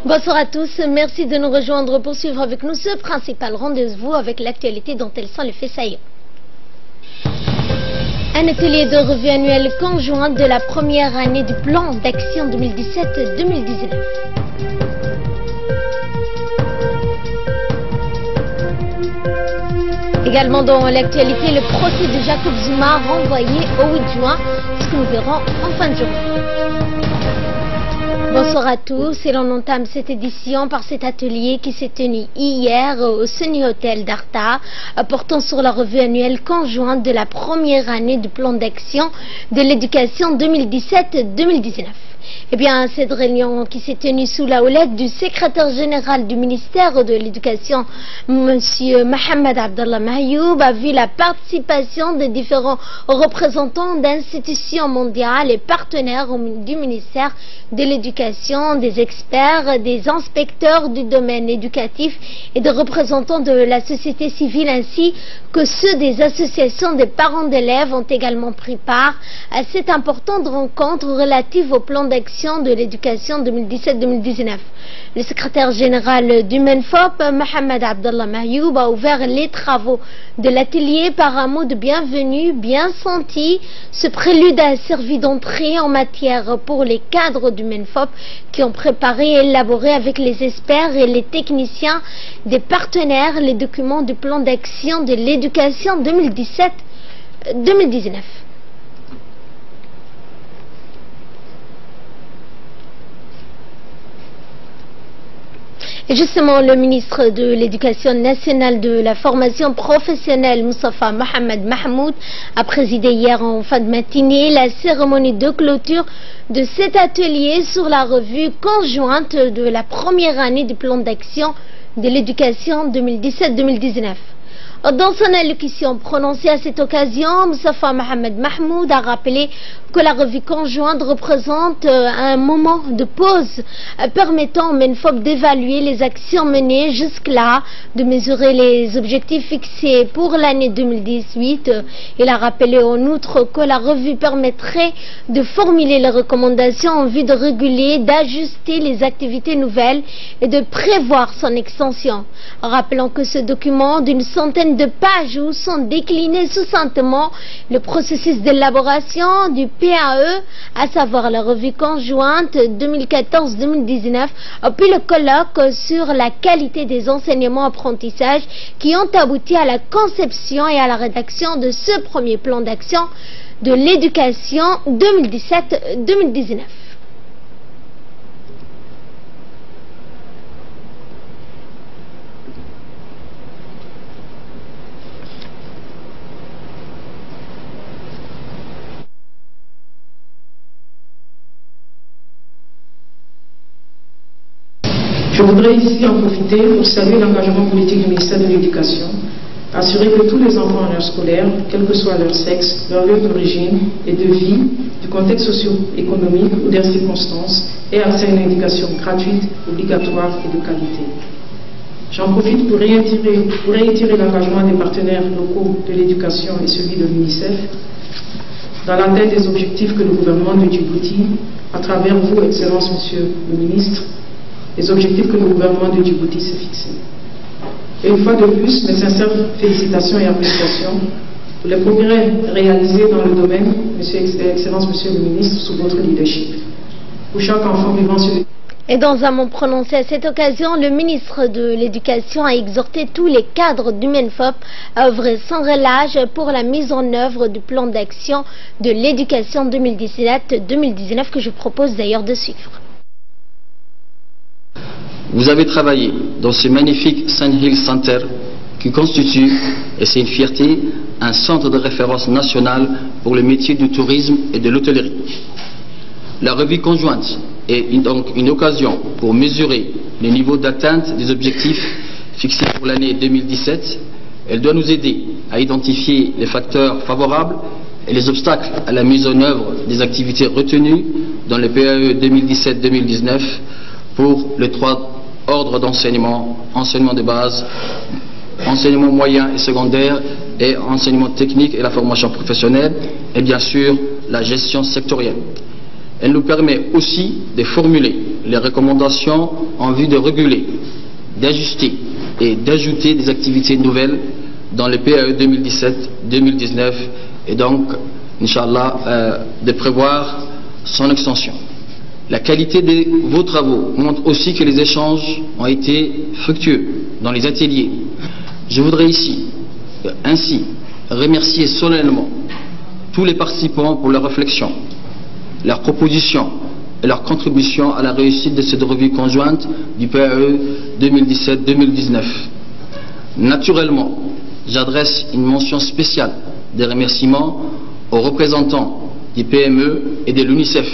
Bonsoir à tous, merci de nous rejoindre pour suivre avec nous ce principal rendez-vous avec l'actualité dont elles sont les faits saillants. Un atelier de revue annuelle conjoint de la première année du plan d'action 2017-2019. Également dans l'actualité, le procès de Jacob Zuma renvoyé au 8 juin, ce que nous verrons en fin de journée. Bonsoir à tous et l'on entame cette édition par cet atelier qui s'est tenu hier au Sunny Hotel d'Arta portant sur la revue annuelle conjointe de la première année du plan d'action de l'éducation 2017-2019. Eh bien, cette réunion qui s'est tenue sous la houlette du secrétaire général du ministère de l'Éducation, M. Mohamed Abdallah Mayoub, a vu la participation des différents représentants d'institutions mondiales et partenaires du ministère de l'Éducation, des experts, des inspecteurs du domaine éducatif et des représentants de la société civile ainsi que ceux des associations des parents d'élèves ont également pris part à cette importante rencontre relative au plan d'action de l'éducation 2017-2019. Le secrétaire général du MENFOP, Mohamed Abdallah Mayoub, a ouvert les travaux de l'atelier par un mot de bienvenue bien senti. Ce prélude a servi d'entrée en matière pour les cadres du MENFOP qui ont préparé et élaboré avec les experts et les techniciens des partenaires les documents du plan d'action de l'éducation 2017-2019. Et justement, le ministre de l'Éducation nationale de la formation professionnelle, Moustapha Mohamed Mahmoud, a présidé hier en fin de matinée la cérémonie de clôture de cet atelier sur la revue conjointe de la première année du plan d'action de l'éducation 2017-2019. Dans son allocution prononcée à cette occasion, Moustapha Mohamed Mahmoud a rappelé que la revue conjointe représente un moment de pause permettant au MENFOP d'évaluer les actions menées jusque-là, de mesurer les objectifs fixés pour l'année 2018. Il a rappelé en outre que la revue permettrait de formuler les recommandations en vue de réguler, d'ajuster les activités nouvelles et de prévoir son extension. Rappelant que ce document d'une centaine de pages où sont déclinés succinctement le processus d'élaboration du PAE, à savoir la revue conjointe 2014-2019, puis le colloque sur la qualité des enseignements-apprentissages qui ont abouti à la conception et à la rédaction de ce premier plan d'action de l'éducation 2017-2019. Je voudrais ici en profiter pour saluer l'engagement politique du ministère de l'Éducation, assurer que tous les enfants en âge scolaire, quel que soit leur sexe, leur lieu d'origine et de vie, du contexte socio-économique ou des circonstances, aient accès à une éducation gratuite, obligatoire et de qualité. J'en profite pour réitérer l'engagement des partenaires locaux de l'éducation et celui de l'UNICEF dans l'atteinte des objectifs que le gouvernement de Djibouti, à travers vous, Excellence Monsieur le Ministre, les objectifs que le gouvernement de Djibouti s'est fixés. Et une fois de plus, mes sincères félicitations et appréciations pour les progrès réalisés dans le domaine, Excellence Monsieur le Ministre, sous votre leadership. Pour chaque enfant vivant sur le... Et dans un mot prononcé à cette occasion, le ministre de l'Éducation a exhorté tous les cadres du MENFOP à œuvrer sans relâche pour la mise en œuvre du plan d'action de l'éducation 2017-2019 que je propose d'ailleurs de suivre. Vous avez travaillé dans ce magnifique Sand Hill Center qui constitue, et c'est une fierté, un centre de référence national pour le métier du tourisme et de l'hôtellerie. La revue conjointe est donc une occasion pour mesurer les niveaux d'atteinte des objectifs fixés pour l'année 2017. Elle doit nous aider à identifier les facteurs favorables et les obstacles à la mise en œuvre des activités retenues dans le PAE 2017-2019 pour les trois ordres d'enseignement: enseignement de base, enseignement moyen et secondaire et enseignement technique et la formation professionnelle, et bien sûr la gestion sectorielle. Elle nous permet aussi de formuler les recommandations en vue de réguler, d'ajuster et d'ajouter des activités nouvelles dans le PAE 2017-2019 et donc, Inch'Allah, de prévoir son extension. La qualité de vos travaux montre aussi que les échanges ont été fructueux dans les ateliers. Je voudrais ainsi remercier solennellement tous les participants pour leurs réflexions, leurs propositions et leurs contributions à la réussite de cette revue conjointe du PAE 2017-2019. Naturellement, j'adresse une mention spéciale des remerciements aux représentants des PME et de l'UNICEF.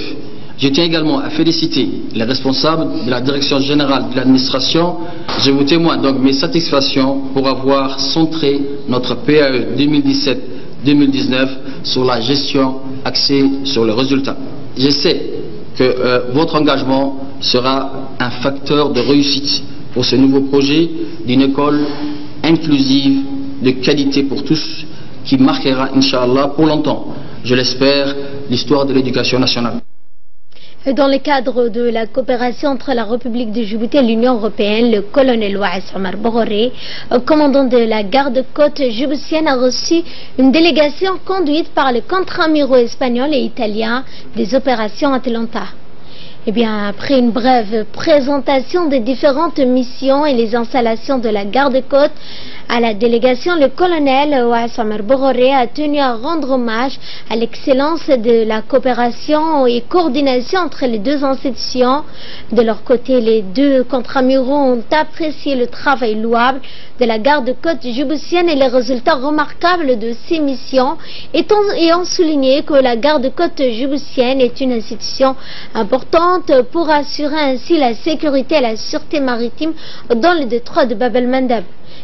Je tiens également à féliciter les responsables de la Direction générale de l'administration. Je vous témoigne donc mes satisfactions pour avoir centré notre PAE 2017-2019 sur la gestion axée sur le résultat. Je sais que votre engagement sera un facteur de réussite pour ce nouveau projet d'une école inclusive de qualité pour tous qui marquera, Inch'Allah, pour longtemps, je l'espère, l'histoire de l'éducation nationale. Dans le cadre de la coopération entre la République de Djibouti et l'Union européenne, le colonel Waes Omar Boghoré, commandant de la garde-côte djiboutienne, a reçu une délégation conduite par les contre-amiraux espagnols et italiens des opérations Atalanta. Eh bien, après une brève présentation des différentes missions et les installations de la garde-côte à la délégation, le colonel Waes Omar Boghoré a tenu à rendre hommage à l'excellence de la coopération et coordination entre les deux institutions. De leur côté, les deux contre-amiraux ont apprécié le travail louable de la garde-côte djiboutienne et les résultats remarquables de ces missions, et ont souligné que la garde-côte djiboutienne est une institution importante pour assurer ainsi la sécurité et la sûreté maritime dans le détroit de Bab el-Mandeb.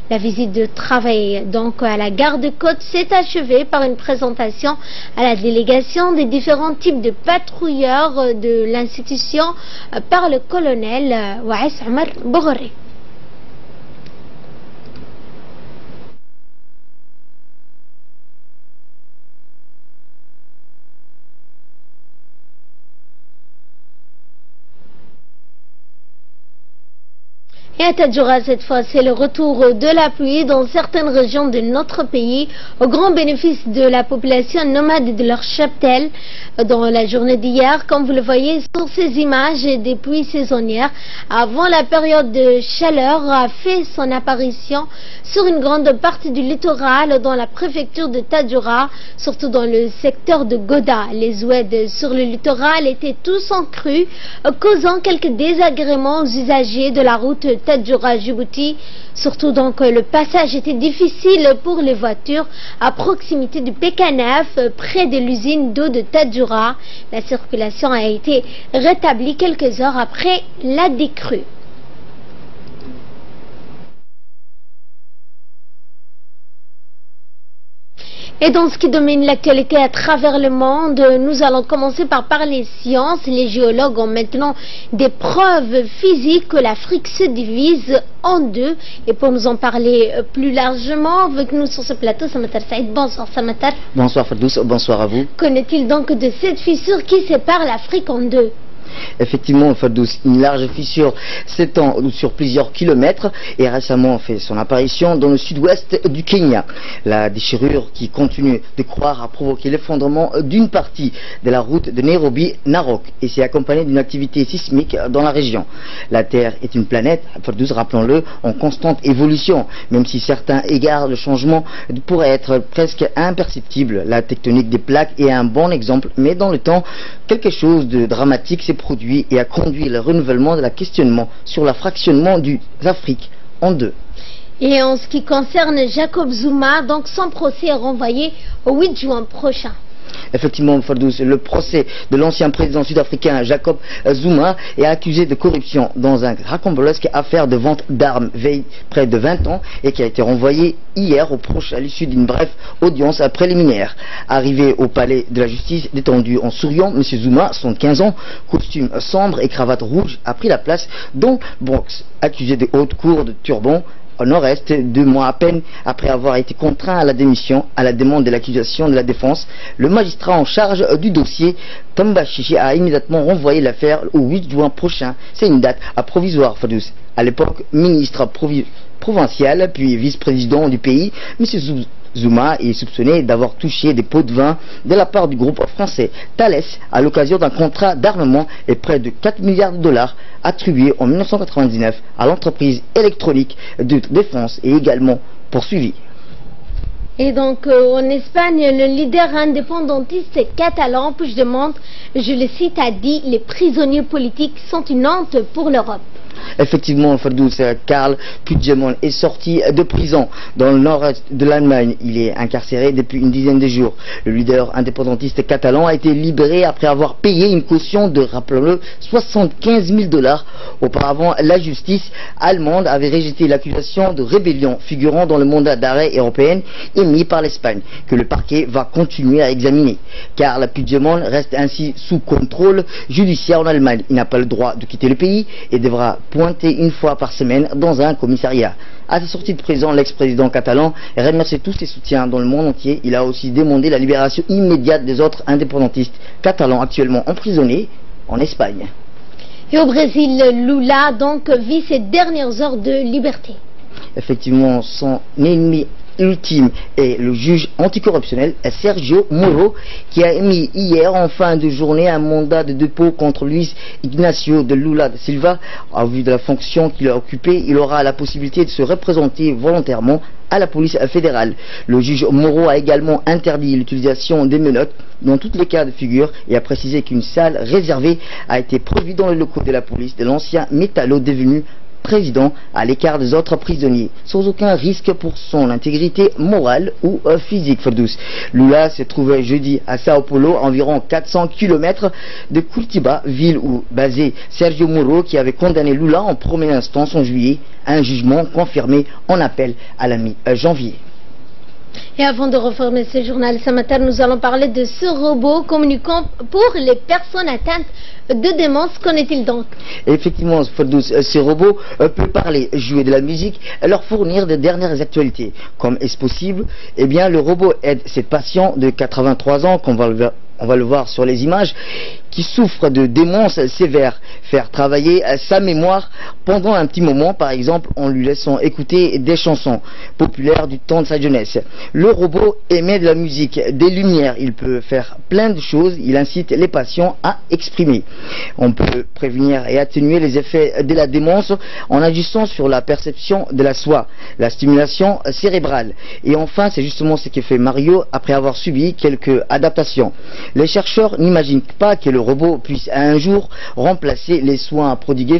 La visite de travail donc à la garde-côte s'est achevée par une présentation à la délégation des différents types de patrouilleurs de l'institution par le colonel Waes Omar Boghoré. Et à Tadjoura, cette fois, c'est le retour de la pluie dans certaines régions de notre pays, au grand bénéfice de la population nomade et de leur cheptel. Dans la journée d'hier, comme vous le voyez sur ces images, des pluies saisonnières avant la période de chaleur a fait son apparition sur une grande partie du littoral dans la préfecture de Tadjoura, surtout dans le secteur de Goda. Les oueds sur le littoral étaient tous en crue, causant quelques désagréments aux usagers de la route Tadjoura-Djibouti. Surtout donc le passage était difficile pour les voitures à proximité du PK9 près de l'usine d'eau de Tadjoura. La circulation a été rétablie quelques heures après la décrue. Et dans ce qui domine l'actualité à travers le monde, nous allons commencer par parler sciences. Les géologues ont maintenant des preuves physiques que l'Afrique se divise en deux. Et pour nous en parler plus largement, avec nous sur ce plateau, Samatar Saïd. Bonsoir Samatar. Bonsoir Ferdous, bonsoir à vous. Qu'en est-il donc de cette fissure qui sépare l'Afrique en deux? Effectivement, Ferdous, une large fissure s'étend sur plusieurs kilomètres et récemment fait son apparition dans le sud-ouest du Kenya. La déchirure qui continue de croître a provoqué l'effondrement d'une partie de la route de Nairobi-Narok et s'est accompagnée d'une activité sismique dans la région. La Terre est une planète, Ferdous, rappelons-le, en constante évolution, même si certains égards le changement pourrait être presque imperceptible. La tectonique des plaques est un bon exemple, mais dans le temps, quelque chose de dramatique s'est produit et a conduit le renouvellement de la questionnement sur le fractionnement de l'Afrique en deux. Et en ce qui concerne Jacob Zuma, donc son procès est renvoyé au 8 juin prochain. Effectivement, Ferdous, le procès de l'ancien président sud-africain Jacob Zuma est accusé de corruption dans une rocambolesque affaire de vente d'armes veille près de 20 ans et qui a été renvoyé hier au proche à l'issue d'une brève audience préliminaire. Arrivé au palais de la justice, détendu en souriant, M. Zuma, 75 ans, costume sombre et cravate rouge, a pris la place dans Bronx, accusé de haute cour de turban au nord-est, 2 mois à peine après avoir été contraint à la démission à la demande de l'accusation de la défense. Le magistrat en charge du dossier, Tamba Chichi, a immédiatement renvoyé l'affaire au 8 juin prochain. C'est une date provisoire, Fadous. À l'époque, ministre provincial, puis vice-président du pays, M. Zuma est soupçonné d'avoir touché des pots de vin de la part du groupe français Thales à l'occasion d'un contrat d'armement et près de 4 milliards de dollars attribués en 1999 à l'entreprise électronique de défense et également poursuivi. Et donc, en Espagne, le leader indépendantiste catalan, Puigdemont, je le cite, a dit « Les prisonniers politiques sont une honte pour l'Europe ». Effectivement, Ferdous, Carles Puigdemont est sorti de prison dans le nord-est de l'Allemagne. Il est incarcéré depuis une dizaine de jours. Le leader indépendantiste catalan a été libéré après avoir payé une caution de, rappelons-le, 75 000 dollars. Auparavant, la justice allemande avait rejeté l'accusation de rébellion figurant dans le mandat d'arrêt européen émis par l'Espagne, que le parquet va continuer à examiner. Carles Puigdemont reste ainsi sous contrôle judiciaire en Allemagne. Il n'a pas le droit de quitter le pays et devra pointer une fois par semaine dans un commissariat. À sa sortie de prison, l'ex-président catalan remercie tous ses soutiens dans le monde entier. Il a aussi demandé la libération immédiate des autres indépendantistes catalans actuellement emprisonnés en Espagne. Et au Brésil, Lula donc vit ses dernières heures de liberté. Effectivement, son ennemi ultime est le juge anticorruptionnel Sergio Moro, qui a émis hier en fin de journée un mandat de dépôt contre Luis Ignacio de Lula da Silva. En vue de la fonction qu'il a occupée, il aura la possibilité de se représenter volontairement à la police fédérale. Le juge Moro a également interdit l'utilisation des menottes dans tous les cas de figure et a précisé qu'une salle réservée a été prévue dans le locaux de la police de l'ancien métallo devenu président à l'écart des autres prisonniers, sans aucun risque pour son intégrité morale ou physique. Ferdous. Lula se trouvait jeudi à Sao Paulo, environ 400 km de Curitiba, ville où basé Sergio Moro, qui avait condamné Lula en première instance en juillet, un jugement confirmé en appel à la mi-janvier. Et avant de refermer ce journal ce matin, nous allons parler de ce robot communicant pour les personnes atteintes de démence. Qu'en est-il donc? Effectivement, ce robot peut parler, jouer de la musique, leur fournir des dernières actualités. Comme est-ce possible? Eh bien, le robot aide cette patiente de 83 ans, qu'on va le voir sur les images, qui souffre de démence sévère, faire travailler sa mémoire pendant un petit moment, par exemple en lui laissant écouter des chansons populaires du temps de sa jeunesse. Le robot émet de la musique, des lumières, il peut faire plein de choses, il incite les patients à exprimer. On peut prévenir et atténuer les effets de la démence en agissant sur la perception de la soi, la stimulation cérébrale. Et enfin, c'est justement ce que fait Mario après avoir subi quelques adaptations. Les chercheurs n'imaginent pas que le robot puisse un jour remplacer les soins prodigués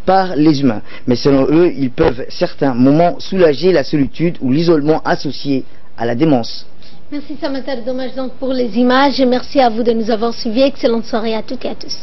par les humains. Mais selon eux, ils peuvent certains moments soulager la solitude ou l'isolement associé à la démence. Merci Samatar, dommage donc pour les images et merci à vous de nous avoir suivis. Excellente soirée à toutes et à tous.